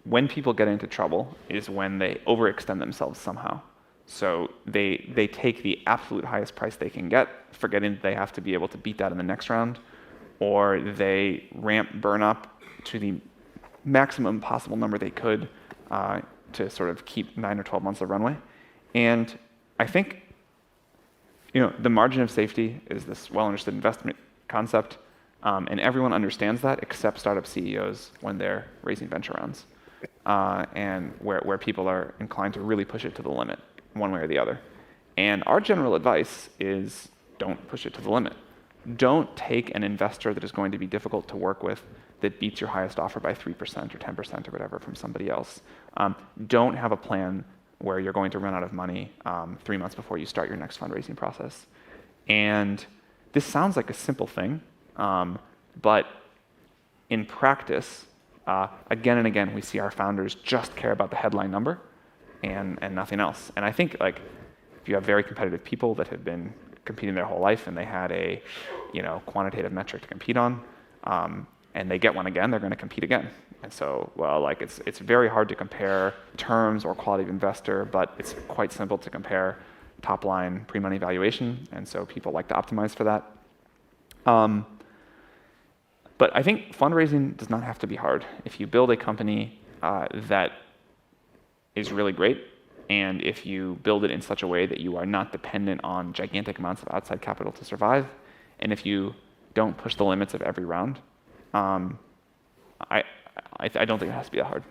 when people get into trouble is when they overextend themselves somehow. So they take the absolute highest price they can get, forgetting that they have to be able to beat that in the next round, or they ramp burn up to the maximum possible number they could to sort of keep 9 or 12 months of runway. And I think the margin of safety is this well-understood investment concept, and everyone understands that except startup CEOs when they're raising venture rounds, and where people are inclined to really push it to the limit, one way or the other. And our general advice is don't push it to the limit. Don't take an investor that is going to be difficult to work with that beats your highest offer by 3% or 10% or whatever from somebody else. Don't have a plan where you're going to run out of money 3 months before you start your next fundraising process. And this sounds like a simple thing, but in practice, again and again, we see our founders just care about the headline number and nothing else. And I think if you have very competitive people that have been competing their whole life and they had a quantitative metric to compete on, and they get one again, they're going to compete again. And so, it's very hard to compare terms or quality of investor, but it's quite simple to compare top line pre-money valuation, and so people like to optimize for that. But I think fundraising does not have to be hard. If you build a company that is really great, and if you build it in such a way that you are not dependent on gigantic amounts of outside capital to survive, and if you don't push the limits of every round, I don't think it has to be that hard.